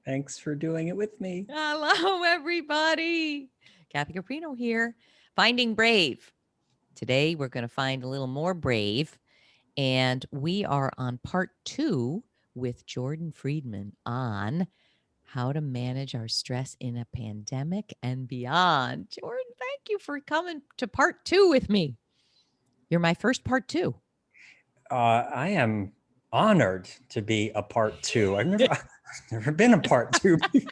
Thanks for doing it with me. Hello, everybody. Kathy Caprino here, Finding Brave. Today, we're going to find a little more brave, and we are on part 2 with Jordan Friedman on how to manage our stress in a pandemic and beyond. Jordan, thank you for coming to part 2 with me. You're my first part 2. I am honored to be a part 2. I've never been a part 2 before,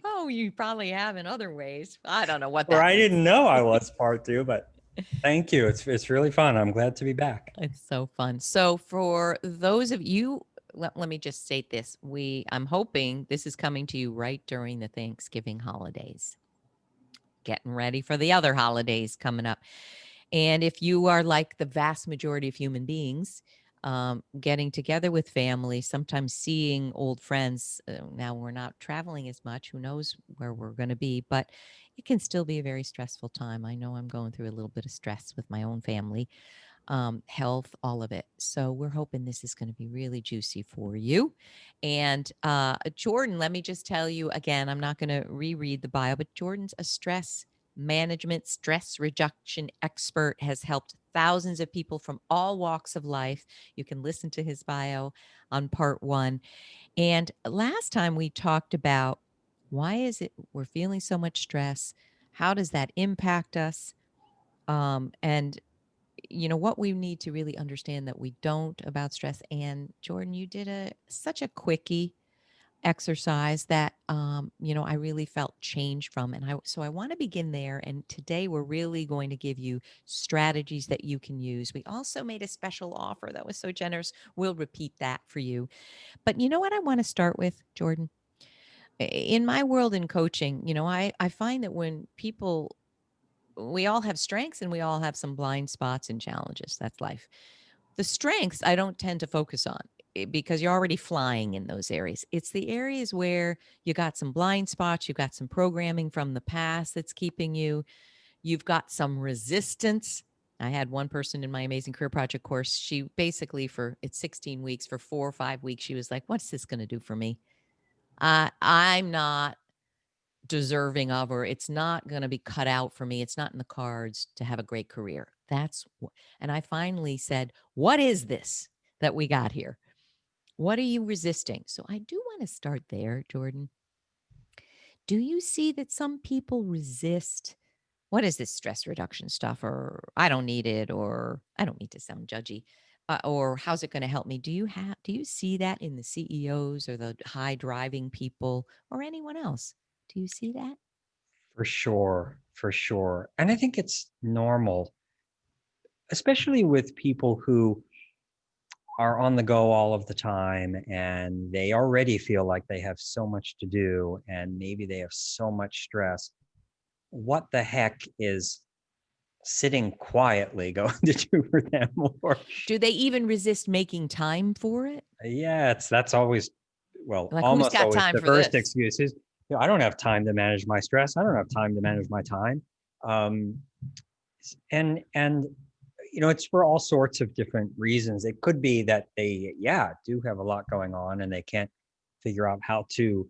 Oh, you probably have in other ways. I don't know what or that I means. didn't know I was part 2, but thank you. It's really fun. I'm glad to be back. It's so fun. So for those of you, let me just state this. I'm hoping this is coming to you right during the Thanksgiving holidays. Getting ready for the other holidays coming up. And if you are like the vast majority of human beings, getting together with family, sometimes seeing old friends. Now we're not traveling as much. Who knows where we're going to be, but it can still be a very stressful time. I know I'm going through a little bit of stress with my own family, health, all of it. So we're hoping this is going to be really juicy for you. And Jordan, let me just tell you again, I'm not going to reread the bio, but Jordan's a stress management, stress reduction expert, has helped thousands of people from all walks of life. You can listen to his bio on part 1. And last time we talked about why is it we're feeling so much stress? How does that impact us? And what we need to really understand that we don't about stress. And Jordan, you did such a quickie exercise that I really felt change from. And I want to begin there. And today we're really going to give you strategies that you can use. We also made a special offer that was so generous. We'll repeat that for you. But you know what I want to start with, Jordan? In my world in coaching, I find that when people, we all have strengths and we all have some blind spots and challenges. That's life. The strengths I don't tend to focus on because you're already flying in those areas. It's the areas where you got some blind spots, you've got some programming from the past that's keeping you, you've got some resistance. I had one person in my Amazing Career Project course. She basically, for it's 16 weeks, for 4 or 5 weeks, she was like, what's this going to do for me? I'm not deserving of, or it's not going to be cut out for me. It's not in the cards to have a great career. And I finally said, what is this that we got here? What are you resisting? So I do want to start there, Jordan. Do you see that some people resist? What is this stress reduction stuff? Or I don't need it, or I don't need to sound judgy. Or how's it going to help me? Do you see that in the CEOs or the high driving people or anyone else? Do you see that? For sure, for sure. And I think it's normal, especially with people who are on the go all of the time and they already feel like they have so much to do and maybe they have so much stress. What the heck is sitting quietly going to do for them? Or Do they even resist making time for it? yeah, that's always, well, Like, who's almost got always time the for first this? excuse is, I don't have time to manage my stress. I don't have time to manage my time. Um, and it's for all sorts of different reasons. It could be that they, yeah, do have a lot going on and they can't figure out how to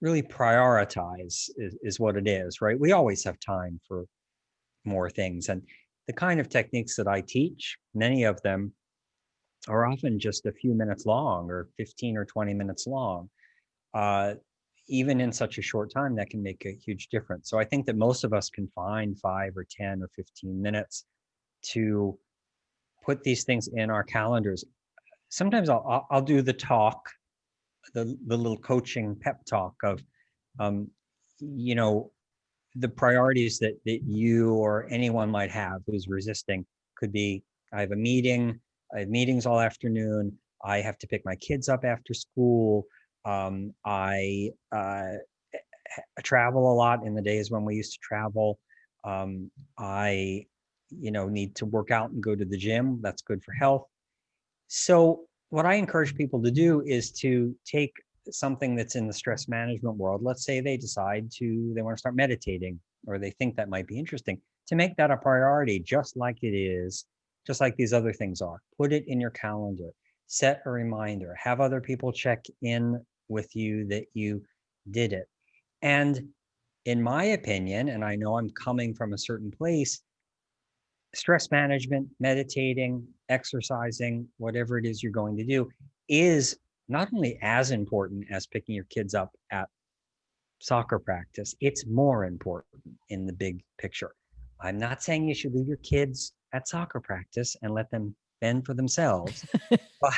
really prioritize is what it is, right? We always have time for more things. And the kind of techniques that I teach, many of them are often just a few minutes long or 15 or 20 minutes long. Uh, Even in such a short time, that can make a huge difference. So I think that most of us can find 5 or 10 or 15 minutes to put these things in our calendars. Sometimes I'll do the talk, the little coaching pep talk of, um, you know, the priorities that you or anyone might have who's resisting. Could be, I have a meeting, I have meetings all afternoon, I have to pick my kids up after school, I travel a lot in the days when we used to travel. I need to work out and go to the gym. That's good for health. So what I encourage people to do is to take something that's in the stress management world. Let's say they decide they want to start meditating, or they think that might be interesting, to make that a priority, just like it is, just like these other things are. Put it in your calendar, set a reminder, have other people check in with you that you did it. And in my opinion, and I know I'm coming from a certain place, stress management, meditating, exercising, whatever it is you're going to do, is not only as important as picking your kids up at soccer practice, it's more important in the big picture. I'm not saying you should leave your kids at soccer practice and let them fend for themselves. But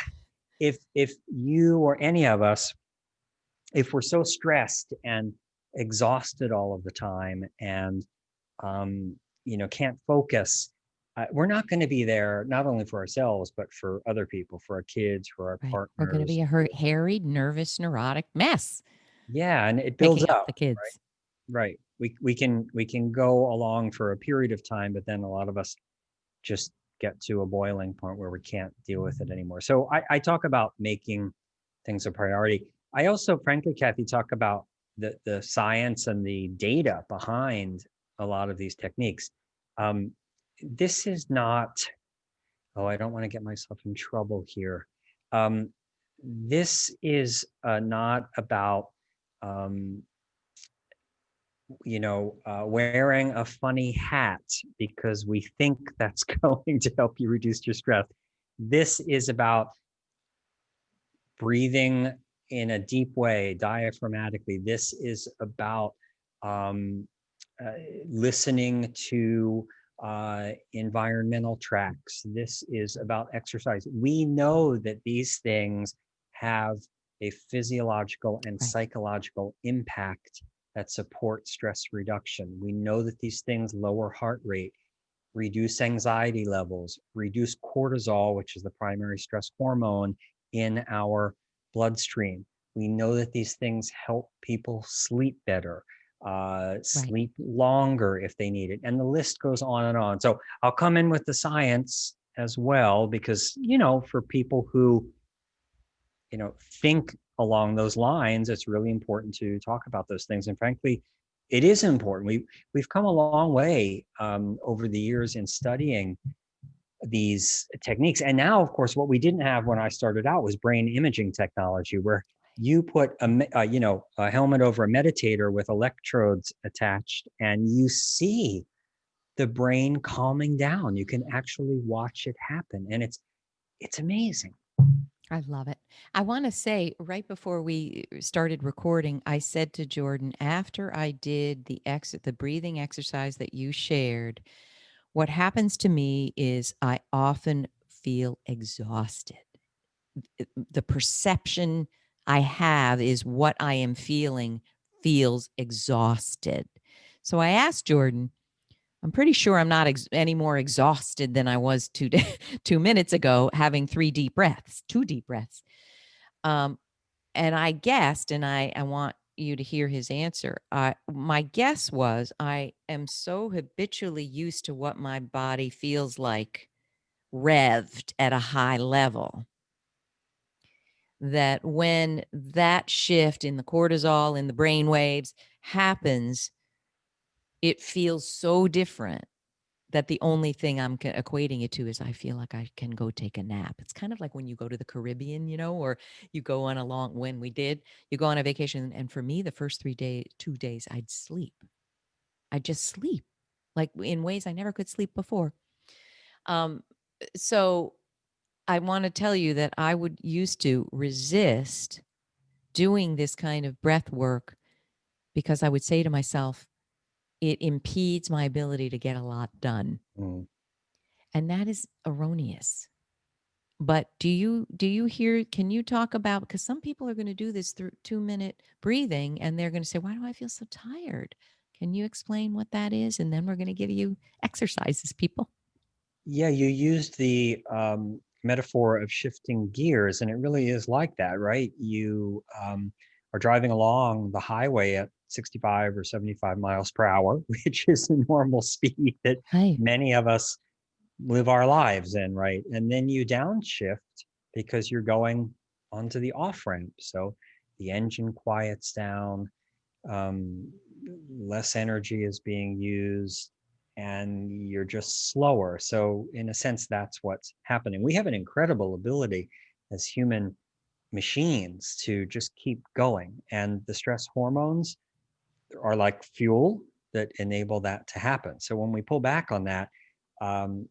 if you or any of us, if we're so stressed and exhausted all of the time and um, can't focus, we're not going to be there not only for ourselves but for other people, for our kids, for our Right. We're going to partners. be a harried, nervous, neurotic mess Yeah, and it builds picking up up. the kids. Right. We can go along for a period of time, but then a lot of us just get to a boiling point where we can't deal with it anymore. So I talk about making things a priority. I also, frankly, Kathy, talk about the science and the data behind a lot of these techniques. This is not, oh, I don't want to get myself in trouble here. This is not about um, wearing a funny hat because we think that's going to help you reduce your stress. This is about breathing in a deep way, diaphragmatically. This is about um, uh, listening to environmental tracks. This is about exercise. We know that these things have a physiological and Right. psychological impact that support stress reduction. We know that these things lower heart rate, reduce anxiety levels, reduce cortisol, which is the primary stress hormone in our bloodstream. We know that these things help people sleep better, Right. sleep longer if they need it. And the list goes on and on. So I'll come in with the science as well, because, for people who, think along those lines, it's really important to talk about those things. And frankly, it is important. We've come a long way over the years in studying these techniques. And now, of course, what we didn't have when I started out was brain imaging technology, where you put a helmet over a meditator with electrodes attached, and you see the brain calming down. You can actually watch it happen, and it's amazing. I love it. I want to say right before we started recording, I said to Jordan, after I did the breathing exercise that you shared, what happens to me is I often feel exhausted. The perception I have is what I am feeling feels exhausted. So I asked Jordan, I'm pretty sure I'm not any more exhausted than I was 2 minutes ago, having two deep breaths. Um, and I guessed, and I want you to hear his answer. My guess was I am so habitually used to what my body feels like revved at a high level that when that shift in the cortisol in the brain waves happens, it feels so different that the only thing I'm equating it to is I feel like I can go take a nap. It's kind of like when you go to the Caribbean, or you go on you go on a vacation. And for me, the first 2 days, I'd sleep. I'd just sleep like in ways I never could sleep before. Um, so I want to tell you that I would used to resist doing this kind of breath work because I would say to myself, it impedes my ability to get a lot done. Mm. And that is erroneous. But do you hear, can you talk about, because some people are going to do this through 2-minute breathing and they're going to say, why do I feel so tired? Can you explain what that is? And then we're going to give you exercises, people. Yeah, you used the metaphor of shifting gears, and it really is like that, right? You are driving along the highway at 65 or 75 miles per hour, which is the normal speed that Hi. many of us live our lives in, right? And then you downshift because you're going onto the off ramp. So the engine quiets down, um, less energy is being used, and you're just slower. So in a sense, that's what's happening. We have an incredible ability as human machines to just keep going. And the stress hormones are like fuel that enable that to happen. So when we pull back on that, um,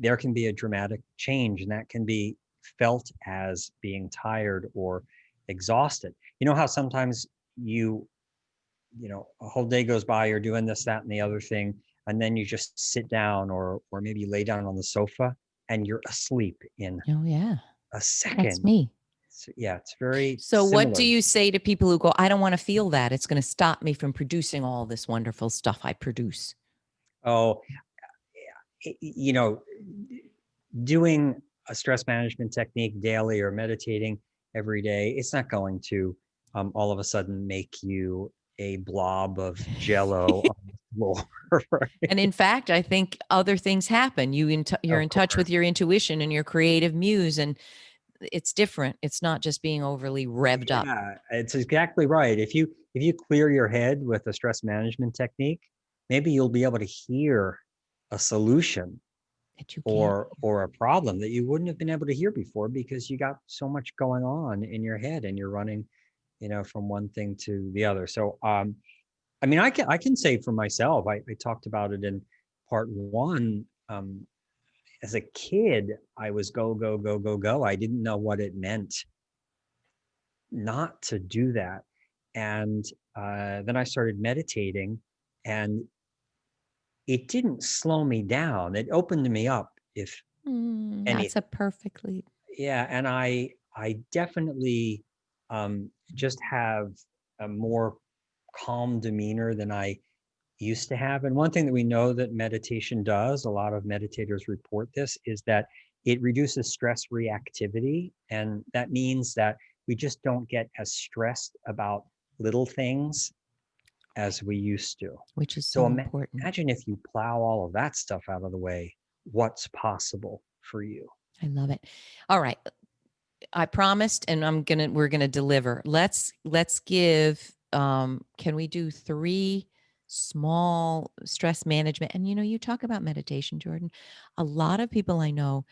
there can be a dramatic change, and that can be felt as being tired or exhausted. You know how sometimes a whole day goes by, you're doing this, that, and the other thing, and then you just sit down or maybe lay down on the sofa and you're asleep in Oh, yeah. a That's second. me. So, yeah, it's very So, what do similar. you say to people who go, I don't want to feel that? It's going to stop me from producing all this wonderful stuff I produce. Oh, you know, doing a stress management technique daily or meditating every day, it's not going to all of a sudden make you a blob of jello on the floor, right? And in fact, I think other things happen. You're Of in touch with course. your intuition and your creative muse, and it's different. It's not just being overly revved up. Yeah, it's exactly right. If you clear your head with a stress management technique, maybe you'll be able to hear a solution That you can't. or a problem that you wouldn't have been able to hear before because you got so much going on in your head and you're running, from one thing to the other. So I mean, I can say for myself, I talked about it in part one. As a kid, I was go, go, go, go, go. I didn't know what it meant not to do that. And then I started meditating, and it didn't slow me down. It opened me up, if That's a anything. perfectly. Yeah, and I definitely just have a more calm demeanor than I used to have. And one thing that we know that meditation does, a lot of meditators report this, is that it reduces stress reactivity. And that means that we just don't get as stressed about little things as we used to. Which is So so important. imagine if you plow all of that stuff out of the way, what's possible for you. I love it. All right. I promised, and we're gonna deliver. Let's give can we do 3 small stress management? And you talk about meditation, Jordan. A lot of people I know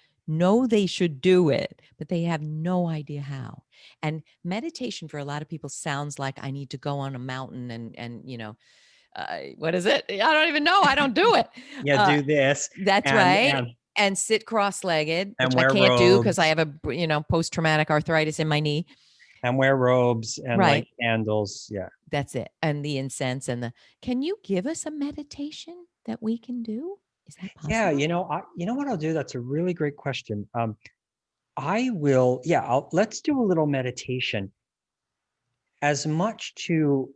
they should do it, but they have no idea how. And meditation for a lot of people sounds like I need to go on a mountain and what is it? I don't even know. I don't do it. Yeah, Uh, do this that's and right. and And sit cross-legged, which and I wear can't do because I robes have post-traumatic arthritis in my knee. and light Right. candles. Yeah. That's it. And the incense can you give us a meditation that we can do? Is that Yeah, possible? you know what I'll do? That's a really great question. I will, yeah, let's do a little meditation as much to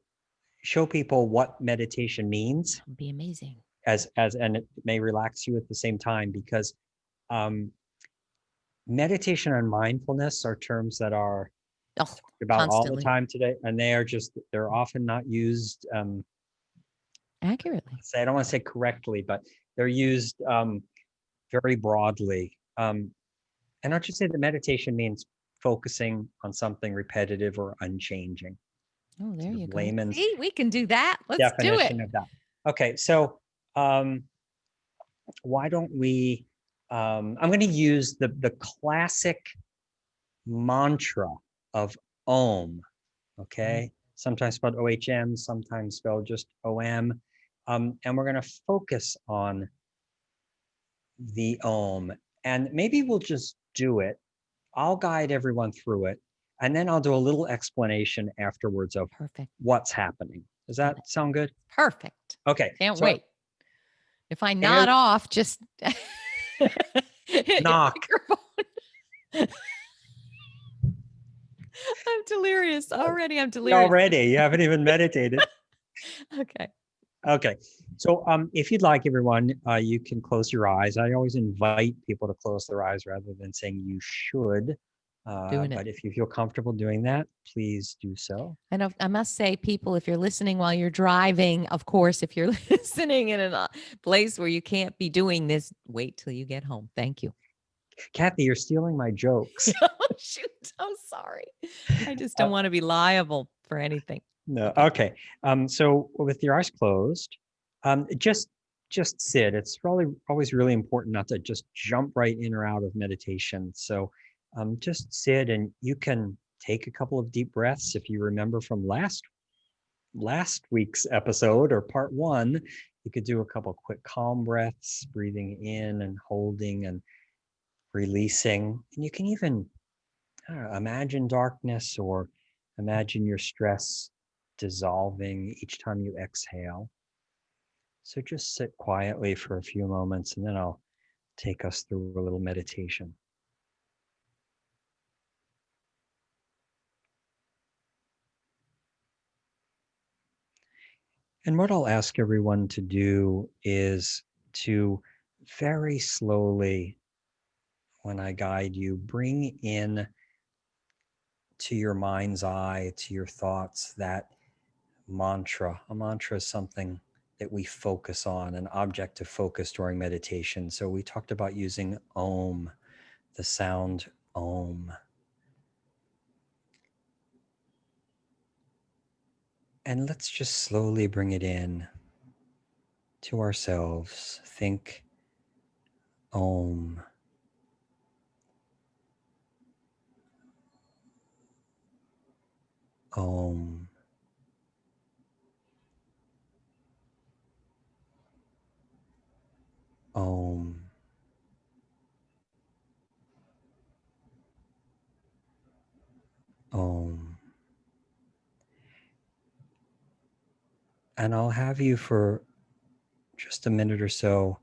show people what meditation means That would be amazing. and it may relax you at the same time, because um meditation and mindfulness are terms that are Oh, talked about all the constantly. time today, and they're often not used Accurately. I don't want to say correctly, but they're used very broadly. And I'll just say that meditation means focusing on something repetitive or unchanging. Oh, there Sort you of go. layman's See, we can do that. Let's do it. definition of that. Okay, so um, why don't we? I'm going to use the classic mantra of Om. Mm. Okay, sometimes spelled OHM, sometimes spelled just OM, and we're going to focus on the Om, and maybe we'll just do it. I'll guide everyone through it, and then I'll do a little explanation afterwards of Perfect. what's happening. Does Love it. that sound good? Perfect. Okay, Can't so wait. If I nod air off, just hit your knock microphone. I'm delirious. Already I'm delirious. already. You haven't even meditated. Okay. Okay, so if you'd like, everyone, you can close your eyes. I always invite people to close their eyes rather than saying you should. Doing it. But if you feel comfortable doing that, please do so. And I must say, people, if you're listening while you're driving, of course, if you're listening in a place where you can't be doing this, wait till you get home. Thank you. Kathy, you're stealing my jokes. Oh, shoot. I'm sorry. I just Uh, don't want to be liable for anything. no, Okay. okay. So with your eyes closed, just sit. It's probably always really important not to just jump right in or out of meditation. So Just sit, and you can take a couple of deep breaths. If you remember from last week's episode or part one, you could do a couple quick calm breaths, breathing in and holding and releasing. And you can even, I don't know, imagine darkness or imagine your stress dissolving each time you exhale. So just sit quietly for a few moments, and then I'll take us through a little meditation. And what I'll ask everyone to do is to very slowly, when I guide you, bring in to your mind's eye, to your thoughts, that mantra. A mantra is something that we focus on, an object of focus during meditation. So we talked about using Om, the sound Om. And let's just slowly bring it in to ourselves. Think Om. Om. Om. Om. And I'll have you for just a minute or so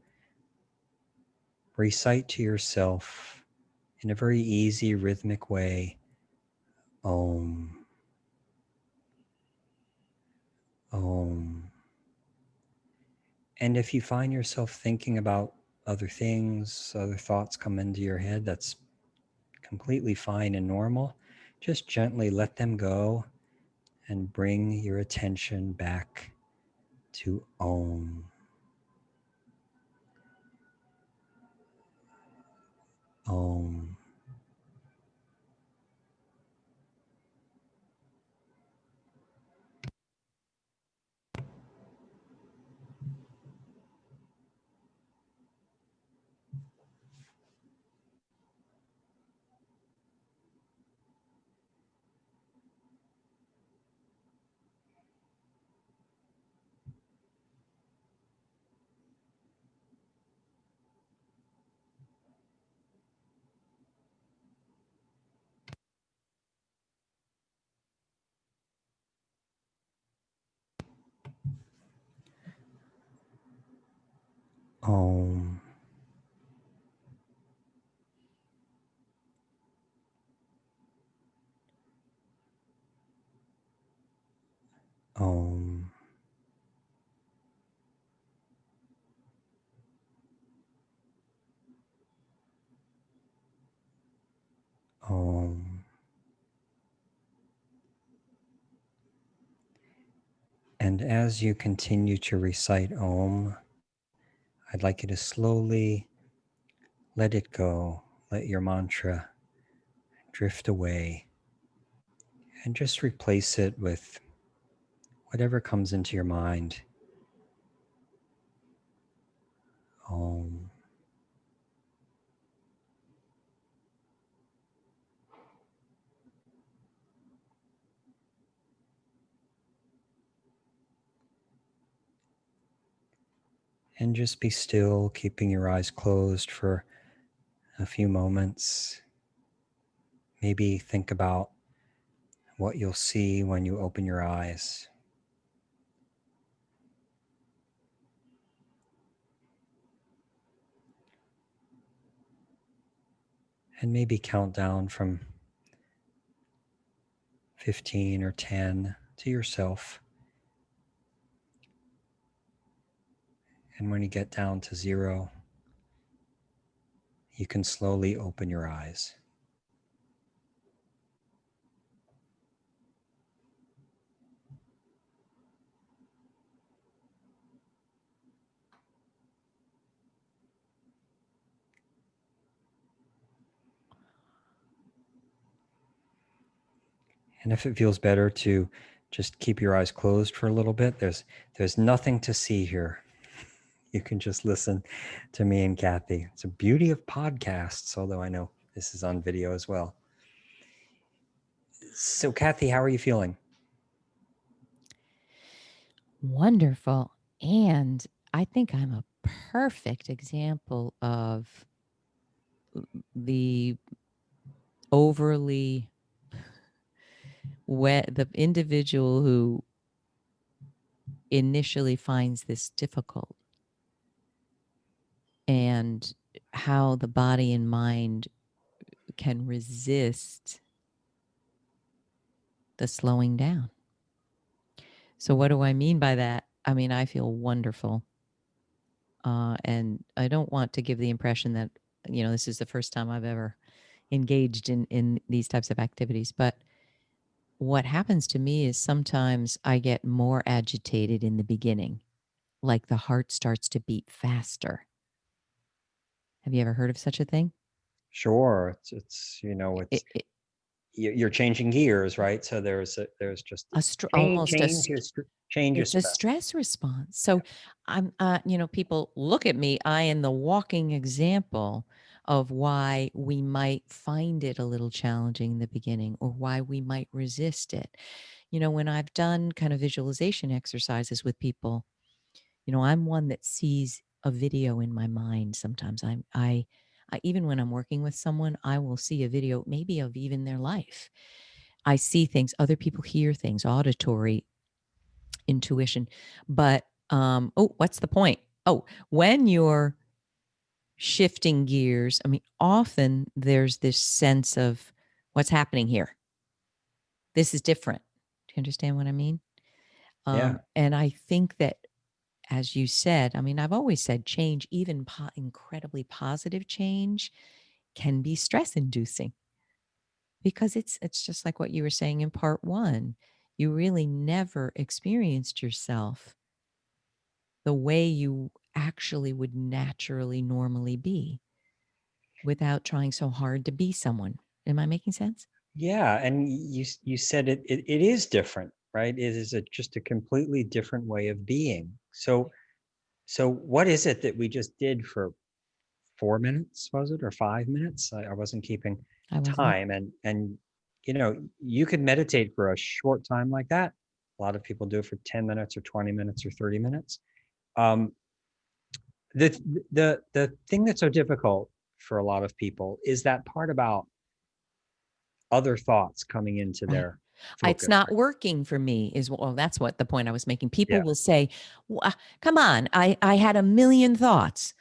recite to yourself in a very easy rhythmic way, Om. Om. And if you find yourself thinking about other things, other thoughts come into your head, that's completely fine and normal. Just gently let them go and bring your attention back to Om. Om. Om. Om. Om. And as you continue to recite Om, I'd like you to slowly let it go. Let your mantra drift away and just replace it with whatever comes into your mind. Om. And just be still, keeping your eyes closed for a few moments. Maybe think about what you'll see when you open your eyes. And maybe count down from 15 or 10 to yourself. And when you get down to 0, you can slowly open your eyes. And if it feels better to just keep your eyes closed for a little bit, there's nothing to see here. You can just listen to me and Kathy. It's a beauty of podcasts, although I know This is on video as well. So Kathy, how are you feeling? Wonderful. And I think I'm a perfect example of the overly the individual who initially finds this difficult, and how the body and mind can resist the slowing down. So what do I mean by that? I mean, I feel wonderful. And I don't want to give the impression that, this is the first time I've ever engaged in these types of activities. But what happens to me is sometimes I get more agitated in the beginning, like the heart starts to beat faster. Have you ever heard of such a thing? Sure. It's It, it, you're changing gears, right? So there's just almost a change your It's a stress. stress response. So I'm, people look at me. I am the walking example of why we might find it a little challenging in the beginning, or why we might resist it. When I've done kind of visualization exercises with people, I'm one that sees a video in my mind. Sometimes I even when I'm working with someone, I will see a video, maybe of even their life. I see things, other people hear things, auditory intuition. But what's the point? Oh, when you're shifting gears, I mean, often there's this sense of what's happening here. This is different. Do you understand what I mean? Yeah. And I think that, as you said, I mean, I've always said change, even incredibly positive change, can be stress inducing, because it's just like what you were saying in part one. You really never experienced yourself the way you actually would naturally normally be, without trying so hard to be someone. Am I making sense? Yeah. And you said it is different, right? It is just a completely different way of being. So what is it that we just did for 4 minutes, was it, or 5 minutes? I wasn't keeping I wasn't. time. And you could meditate for a short time like that. A lot of people do it for 10 minutes or 20 minutes or 30 minutes. Um, the the thing that's so difficult for a lot of people is that part about other thoughts coming into Right. their It's focus. not working for me, that's what the point I was making. Yeah. People will say, come on, I had a million thoughts.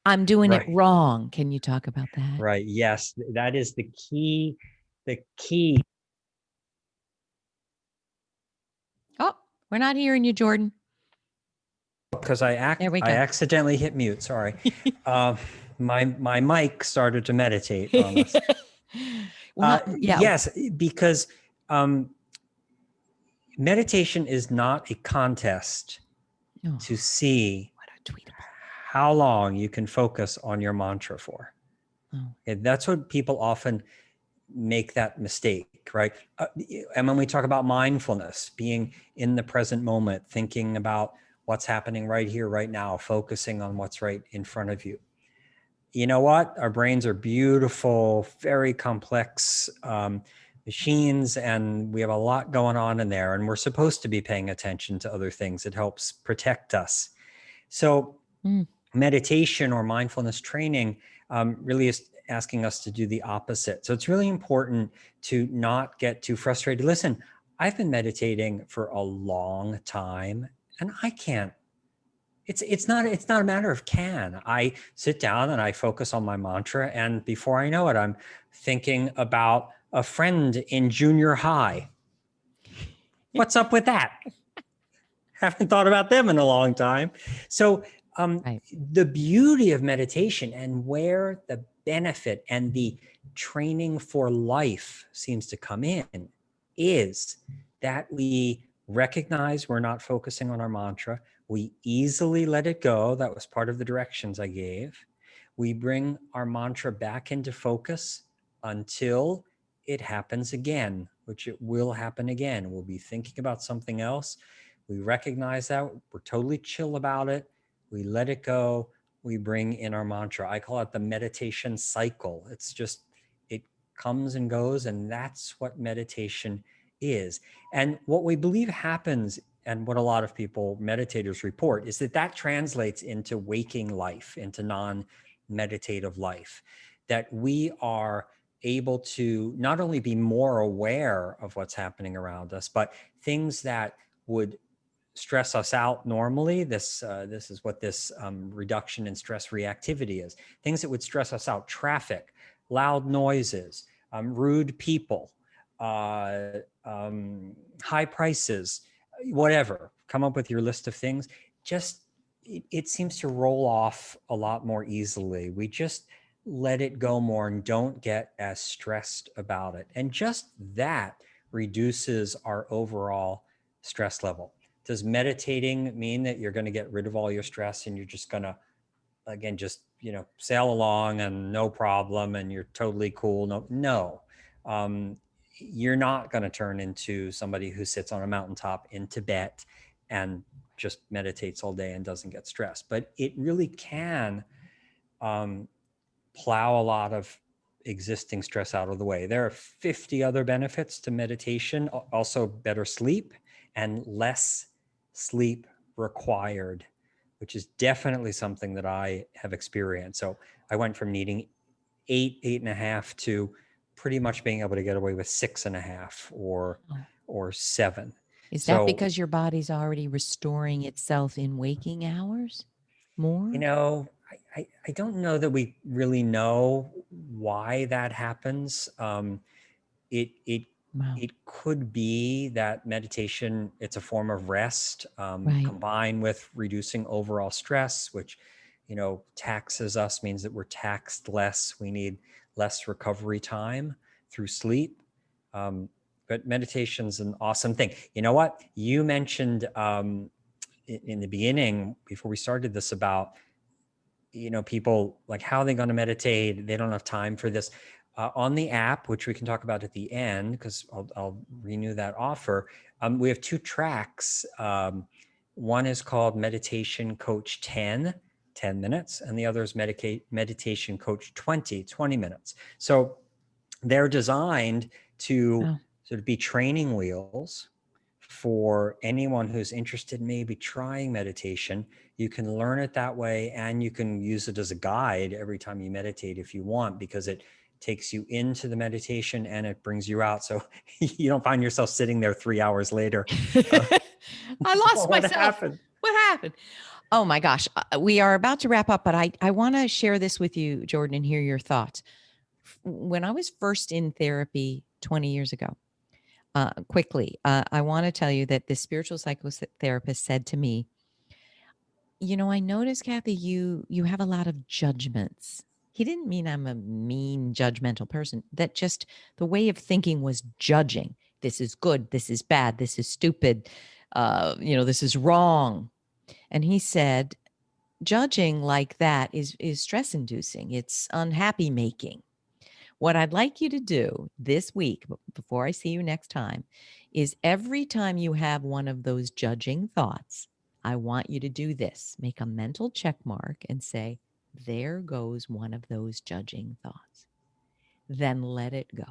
I'm doing it Right. wrong. Can you talk about that? Right. Yes, that is the key. The key. Oh, we're not hearing you, Jordan. Because There we I go. accidentally hit mute. Sorry. My mic started to meditate on us. Well, yeah. Yes, because um, meditation is not a contest Oh, to see what a tweetable. how long you can focus on your mantra for. Oh. And that's what people often make that mistake, right? And when we talk about mindfulness, being in the present moment, thinking about what's happening right here, right now, focusing on what's right in front of you. You know what? Our brains are beautiful, very complex machines, and we have a lot going on in there, and we're supposed to be paying attention to other things. It helps protect us. So meditation or mindfulness training really is asking us to do the opposite. So it's really important to not get too frustrated. Listen, I've been meditating for a long time, and I can't. It's not a matter of can. I sit down and I focus on my mantra, and before I know it, I'm thinking about a friend in junior high. What's up with that? Haven't thought about them in a long time. So Right. the beauty of meditation, and where the benefit and the training for life seems to come in, is that we recognize we're not focusing on our mantra. We easily let it go. That was part of the directions I gave. We bring our mantra back into focus until it happens again, which it will happen again. We'll be thinking about something else. We recognize that. We're totally chill about it. We let it go. We bring in our mantra. I call it the meditation cycle. It's just comes and goes, and that's what meditation is. And what we believe happens, and what a lot of people, meditators, report, is that that translates into waking life, into non-meditative life, that we are able to not only be more aware of what's happening around us, but things that would stress us out normally. This is what this reduction in stress reactivity is. Things that would stress us out: traffic, loud noises, rude people, high prices, whatever. Come up with your list of things. Just it seems to roll off a lot more easily. We just let it go more and don't get as stressed about it. And just that reduces our overall stress level. Does meditating mean that you're going to get rid of all your stress and you're just going to, again, just, sail along and no problem and you're totally cool? No. You're not going to turn into somebody who sits on a mountaintop in Tibet and just meditates all day and doesn't get stressed. But it really can plow a lot of existing stress out of the way. There are 50 other benefits to meditation, also better sleep and less sleep required, which is definitely something that I have experienced. So I went from needing 8.5 to pretty much being able to get away with 6.5 or 7. Is that So, because your body's already restoring itself in waking hours more? I don't know that we really know why that happens. It it Wow. it could be that meditation, it's a form of rest, Right. combined with reducing overall stress, which taxes us, means that we're taxed less. We need less recovery time through sleep. But meditation's an awesome thing. You know what? You mentioned in the beginning, before we started this, about people, like, how are they going to meditate? They don't have time for this. On the app, which we can talk about at the end, because I'll renew that offer, we have 2 tracks. One is called Meditation Coach 10 minutes, and the other is Meditation Coach 20 minutes. So they're designed to sort of be training wheels for anyone who's interested in maybe trying meditation. You can learn it that way, and you can use it as a guide every time you meditate if you want, because it takes you into the meditation and it brings you out. So you don't find yourself sitting there 3 hours later. I lost What myself. happened? What happened? Oh my gosh. We are about to wrap up, but I want to share this with you, Jordan, and hear your thoughts. When I was first in therapy 20 years ago, quickly, I want to tell you that the spiritual psychotherapist said to me, I noticed, Kathy, you have a lot of judgments. He didn't mean I'm a mean, judgmental person. That just the way of thinking was judging. This is good. This is bad. This is stupid. This is wrong. And he said, judging like that is stress inducing. It's unhappy making. What I'd like you to do this week, before I see you next time, is every time you have one of those judging thoughts, I want you to do this. Make a mental check mark and say, there goes one of those judging thoughts. Then let it go.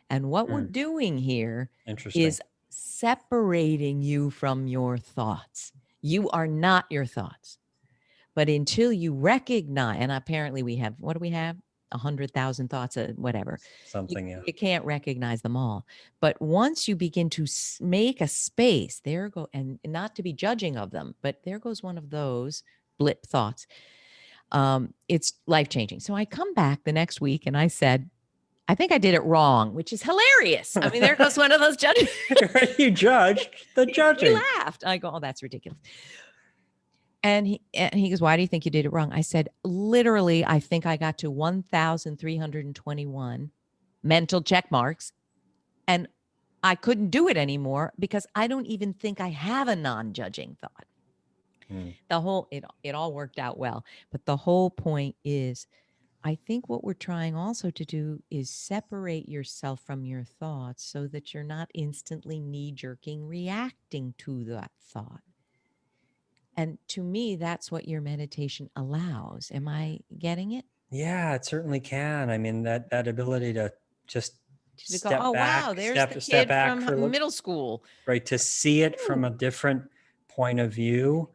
And what we're doing here is separating you from your thoughts. You are not your thoughts. But until you recognize, and apparently we have, what do we have? 100,000 thoughts, whatever. Something, yeah. You can't recognize them all. But once you begin to make a space, and not to be judging of them, but there goes one of those blip thoughts. It's life-changing. So I come back the next week and I said, I think I did it wrong, which is hilarious. I mean, there goes one of those judges. You judged the judging. He laughed. I go, oh, that's ridiculous. And he goes, why do you think you did it wrong? I said, literally, I think I got to 1,321 mental check marks, and I couldn't do it anymore because I don't even think I have a non-judging thought. It all worked out well. But the whole point is, I think what we're trying also to do is separate yourself from your thoughts so that you're not instantly knee-jerking reacting to that thought. And to me, that's what your meditation allows. Am I getting it? Yeah, it certainly can. I mean, that ability to just To go, oh, wow, there's the step kid back from for a little, middle school. right? To see it from a Ooh, different point of view,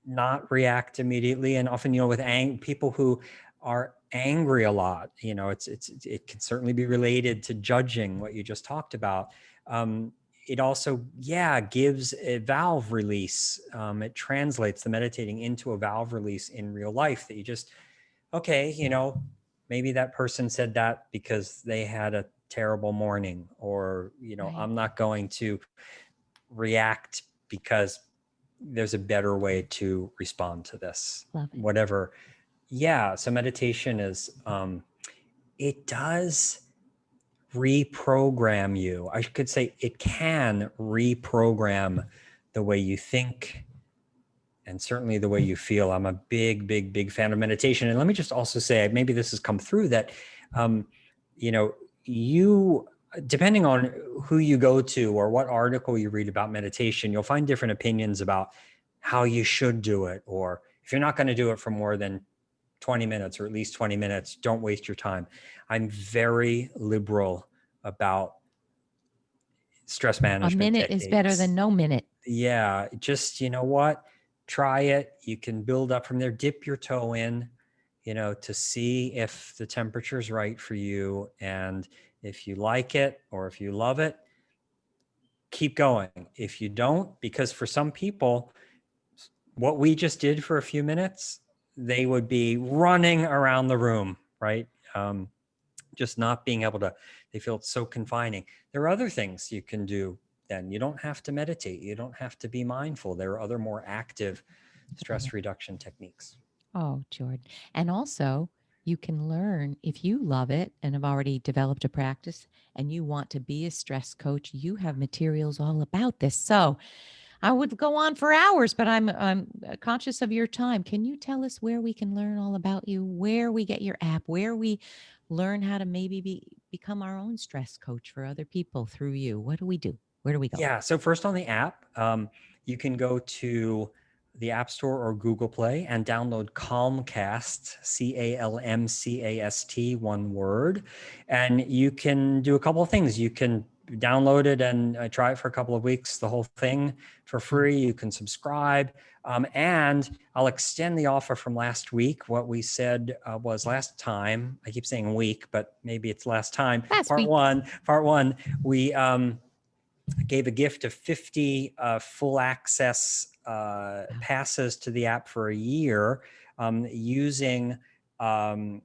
not react immediately. And often, with people who are angry a lot, it can certainly be related to judging what you just talked about. It also, yeah, gives a valve release. It translates the meditating into a valve release in real life, that you just, okay, maybe that person said that because they had a terrible morning, or, right. I'm not going to react because there's a better way to respond to this, Love it. whatever. Yeah. So meditation is, it does reprogram you. I could say it can reprogram the way you think, and certainly the way you feel. I'm a big, big, big fan of meditation. And let me just also say, maybe this has come through, that, um, you know, you, depending on who you go to or what article you read about meditation, you'll find different opinions about how you should do it. Or if you're not going to do it for more than 20 minutes, or at least 20 minutes, don't waste your time. I'm very liberal about stress A management minute is better than techniques. no minute. Yeah, just, what, try it. You can build up from there, dip your toe in, to see if the temperature's right for you. And if you like it, or if you love it, keep going. If you don't, because for some people, what we just did for a few minutes, they would be running around the room, right? Just not being able to, they feel it's so confining. There are other things you can do. Then you don't have to meditate, you don't have to be mindful. There are other more active Love stress it. reduction techniques. Oh, Jordan. And also, you can learn if you love it and have already developed a practice and you want to be a stress coach, you have materials all about this. So I would go on for hours, but I'm conscious of your time. Can you tell us where we can learn all about you, where we get your app, where we learn how to maybe become our own stress coach for other people through you? What do we do? Where do we go? Yeah. So first, on the app, you can go to the App Store or Google Play and download Calmcast, CALMCAST, one word. And you can do a couple of things. You can download it and try it for a couple of weeks, the whole thing for Mm. free. You can subscribe. And I'll extend the offer from last week. What we said was last time, I keep saying week, but maybe it's last time. Last Part week. one, we gave a gift of 50 full access Wow. passes to the app for a year, using um,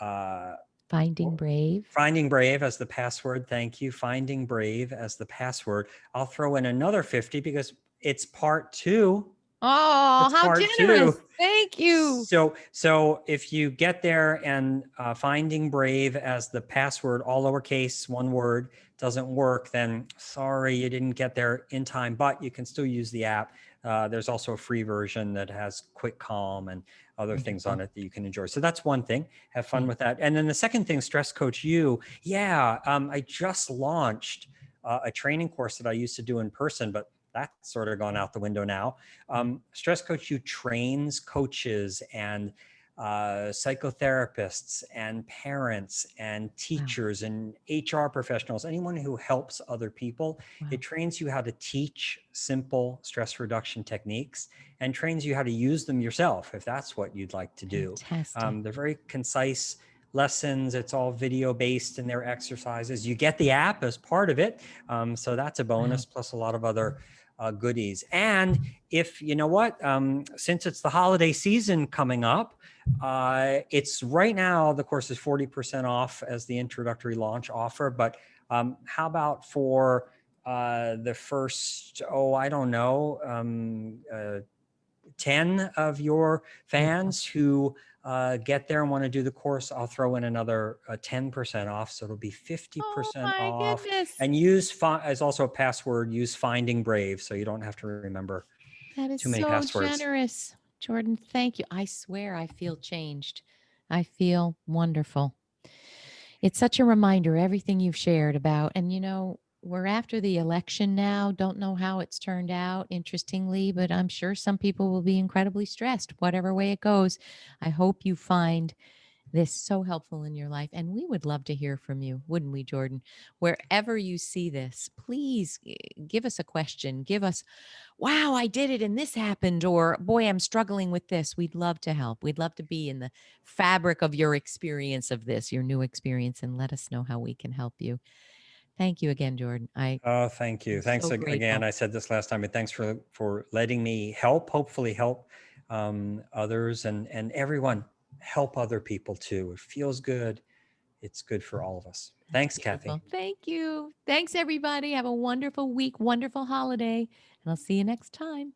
uh, Finding Brave. Finding Brave as the password. Thank you. Finding Brave as the password. I'll throw in another 50 because it's part two. Oh, It's how part generous. two. Thank you. So if you get there and Finding Brave as the password, all lowercase, one word, doesn't work, then sorry, you didn't get there in time, but you can still use the app. There's also a free version that has Quick Calm and other things on Wonderful. it that you can enjoy. So that's one thing. Have fun Thank with that. And then the second thing, Stress Coach You. Yeah, I just launched a training course that I used to do in person, but that's sort of gone out the window now. you. Stress Coach You trains coaches and psychotherapists and parents and Wow. teachers and HR professionals, anyone who helps other people. It Wow. trains you how to teach simple stress reduction techniques and trains you how to use them yourself if that's what you'd like to do. Fantastic. They're very concise lessons. It's all video based in their exercises. You get the app as part of it. So that's a Wow. bonus, plus a lot of other goodies. And if you know what, since it's the holiday season coming up, it's right now, the course is 40% off as the introductory launch offer. But how about for the first, I don't know, 10 of your Beautiful. fans who get there and want to do the course, I'll throw in another 10% off. So it'll be Oh 50% my off. goodness. And as also a password, use Finding Brave. So you don't have to remember That is too many so passwords. generous. Jordan, thank you. I swear I feel changed. I feel wonderful. It's such a reminder, everything you've shared about. And, we're after the election now. Don't know how it's turned out, interestingly, but I'm sure some people will be incredibly stressed, whatever way it goes. I hope you find this so helpful in your life. And we would love to hear from you, wouldn't we, Jordan? Wherever you see this, please give us a question. Give us, wow, I did it and this happened, or boy, I'm struggling with this. We'd love to help. We'd love to be in the fabric of your experience of this, your new experience, and let us know how we can help you. Thank you again, Jordan. I Oh, thank you. am Thanks so again. grateful. I said this last time, but thanks for letting me help. Hopefully, help others and everyone. Help other people too. It feels good. It's good for all of us. That's Thanks, Kathy. beautiful. Thank you. Thanks, everybody. Have a wonderful week, wonderful holiday, and I'll see you next time.